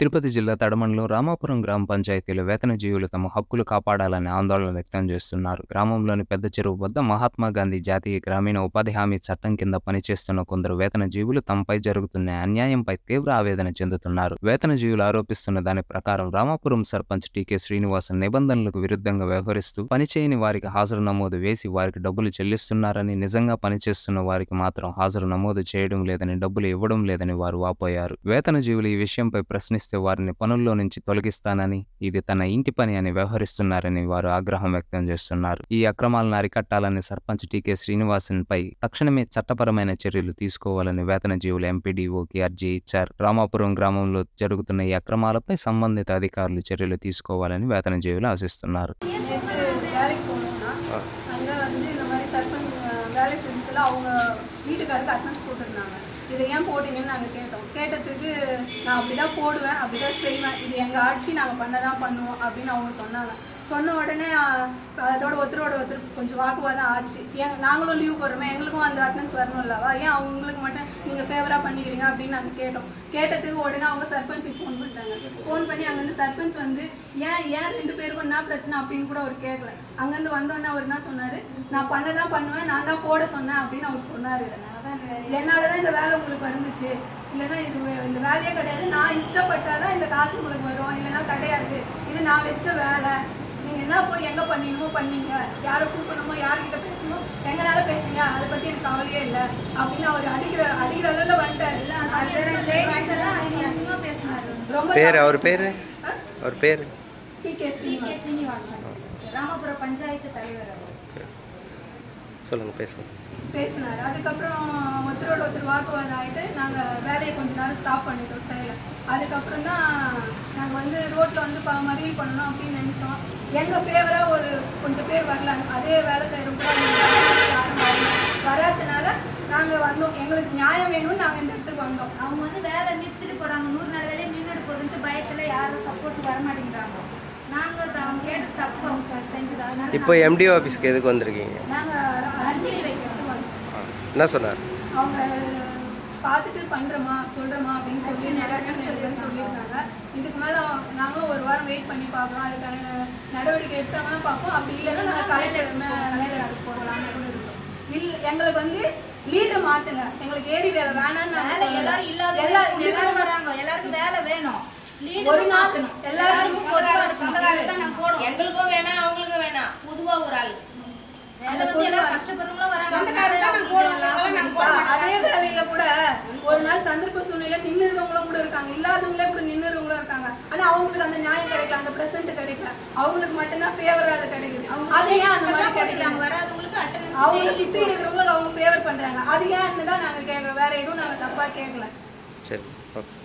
తిరుపతి జిల్లా తడమండలో రామాపురం గ్రామ పంచాయతీలో వేతన జీవులు తమ హక్కులు కాపాడాలని ఆందోళన వ్యక్తం చేస్తున్నారు. గ్రామంలోని పెద్ద చెరువు వద్ద మహాత్మా గాంధీ జాతీయ గ్రామీణ ఉపాధి హామీ చట్టం కింద పనిచేస్తున్న కొందరు వేతన జీవులు తమపై జరుగుతున్న అన్యాయంపై తీవ్ర ఆవేదన చెందుతున్నారు. వేతన జీవులు ఆరోపిస్తున్న దాని ప్రకారం రామాపురం సర్పంచ్ టీకే శ్రీనివాసన్ నిబంధనలకు విరుద్ధంగా వ్యవహరిస్తూ పనిచేయని వారికి హాజరు నమోదు వేసి వారికి డబ్బులు చెల్లిస్తున్నారని, నిజంగా పనిచేస్తున్న వారికి మాత్రం హాజరు నమోదు చేయడం లేదని, డబ్బులు ఇవ్వడం లేదని వారు వాపోయారు. వేతన జీవులు ఈ విషయంపై ప్రశ్నిస్తే వారిని పనుల్లో నుంచి తొలగిస్తానని, ఇది తన ఇంటి పని అని వ్యవహరిస్తున్నారని వారు ఆగ్రహం వ్యక్తం చేస్తున్నారు. ఈ అక్రమాలను అరికట్టాలని సర్పంచ్ టీకే శ్రీనివాసన్ పై తక్షణమే చట్టపరమైన చర్యలు తీసుకోవాలని వేతన జీవులు ఎంపీడీఓకి అర్జీ ఇచ్చారు. రామాపురం గ్రామంలో జరుగుతున్న ఈ అక్రమాలపై సంబంధిత అధికారులు చర్యలు తీసుకోవాలని వేతన జీవులు ఆశిస్తున్నారు. இதை ஏன் போட்டீங்கன்னு நாங்கள் கேட்டோம். கேட்டதுக்கு நான் அப்படிதான் போடுவேன், அப்படிதான் செய்வேன், இது எங்கள் ஆட்சி, நாங்கள் பண்ணதான் பண்ணுவோம் அப்படின்னு அவங்க சொன்னாங்க. சொன்ன உடனே அதோட ஒருத்தர் கொஞ்சம் வாக்குவாதம் ஆச்சு. நாங்களும் லீவ் போடுறோமே, எங்களுக்கும் அந்த அட்டனன்ஸ் வரணும் இல்லவா, ஏன் அவங்களுக்கு மட்டும் நீங்கள் ஃபேவராக பண்ணிக்கிறீங்க அப்படின்னு நாங்கள் கேட்டோம். கேட்டதுக்கு உடனே அவங்க சர்பஞ்சுக்கு ஃபோன் பண்ணிட்டாங்க. ஃபோன் பண்ணி அங்கேருந்து சர்பஞ்ச் வந்து ஏன் 2 பேருக்கும் என்ன பிரச்சனை அப்படின்னு கூட அவர் கேட்கல. அங்கேருந்து வந்தோடனே அவர் என்ன சொன்னார், நான் பண்ணதான் பண்ணுவேன், நான் தான் போட சொன்னேன் அப்படின்னு அவர் சொன்னார். என்னாலதான் இந்த வேலை உங்களுக்கு வந்துச்சு, இல்லைன்னா இந்த வேலையே கிடையாது, நான் இஷ்டப்பட்டாதான் இந்த காசு உங்களுக்கு வரும், இல்லைன்னா கிடையாது, இது நான் வச்ச வேலை, நீங்க என்ன போய் எங்க பண்ணணுமோ பண்ணீங்க, யாரை கூப்பிடணுமோ யார்கிட்ட பேசணுமோ எங்கனால பேசுங்க, அதை பத்தி எனக்கு கவலையே இல்லை அப்படின்னு அவர் அடிக்கிற அளவுல வந்துட்டாரு. அவர் பேரு டிகே ஸ்ரீனிவாசன், ராமபுரம் பஞ்சாயத்து தலைவர். சொல்லுங்க, பேசினாரு. அதுக்கப்புறம் ஒருத்தர் வாக்குவாதம் ஆகிட்டு நாங்கள் வேலையை கொஞ்ச நேரம் ஸ்டாப் பண்ணிட்டோம் சைடில். அதுக்கப்புறம் தான் நாங்கள் வந்து ரோட்டில் வந்து மறியல் பண்ணணும் அப்படின்னு நினச்சோம். எங்கள் ஃபேவராக கொஞ்சம் பேர் வரல, அதே வேலை செய்கிறவங்க யாரும் வராதனால நாங்கள் வந்தோம். எங்களுக்கு நியாயம் வேணும்னு நாங்கள் இந்த இடத்துக்கு வந்தோம். அவங்க வந்து வேலை நிறுத்திட்டு போகிறாங்க, 100 நாள் வேலையை நின்றுட்டு போகுதுன்ட்டு பயத்தில் யாரும் சப்போர்ட் வர மாட்டேங்கிறாங்க. நாங்கள் அவங்க கேட்டு தப்பு அவங்க சார் செஞ்சது. இப்போ எம்டிஓ ஆஃபீஸ்க்கு எதுக்கு வந்திருக்கீங்க? நாங்கள் அர்ஜி வைக்கிறதுக்கு வந்தோம். என்ன சொன்னார்? அவங்க பார்த்துட்டு பண்ணுறோமா சொல்கிறோமா அப்படின்னு சொல்லி சொல்லியிருந்தாங்க. இதுக்கு மேலே நாங்களும் ஒரு வாரம் வெயிட் பண்ணி பார்க்குறோம், அதுக்கான நடவடிக்கை எடுத்தாங்கன்னா பார்ப்போம், அப்படி இல்லைன்னா நாங்கள் கலைஞர் அதுக்கு போகலாம்னு இருக்கோம். எங்களுக்கு வந்து லீடர் மாற்றுங்க, எங்களுக்கு ஏரி வேலை வேணான்னு எல்லாரும் இல்லாத எல்லாரும் வராங்க, எல்லாருக்கும் வேலை வேணும், ஒரு நாள் எல்லாருக்கும் எங்களுக்கும் வேணாம் அவங்களுக்கும் வேணாம், பொதுவா ஒரு ஆள் அதே வேலையில கூட ஒரு நாள் சந்தர்ப்ப சூழ்நிலை நின்றுறவங்களும் கூட இருக்காங்க, இல்லாதவங்களே கூட நின்றுறவங்களும் இருக்காங்க. ஆனா அவங்களுக்கு அந்த நியாயம் கிடைக்கல, அந்த பிரசன்ட் கிடைக்கல, அவங்களுக்கு மட்டும்தான் ஃபேவர் அது கிடைக்குது. அது ஏன் அந்த மாதிரி கிடைக்கிறாங்க? வராதவங்களுக்கு அவங்க சுத்தி இருக்கிறவங்களுக்கு அவங்க ஃபேவர் பண்றாங்க, அது ஏன் தான் நாங்க கேட்கறோம், வேற எதுவும் நாங்க தப்பா கேட்கல. சரி, ஓகே.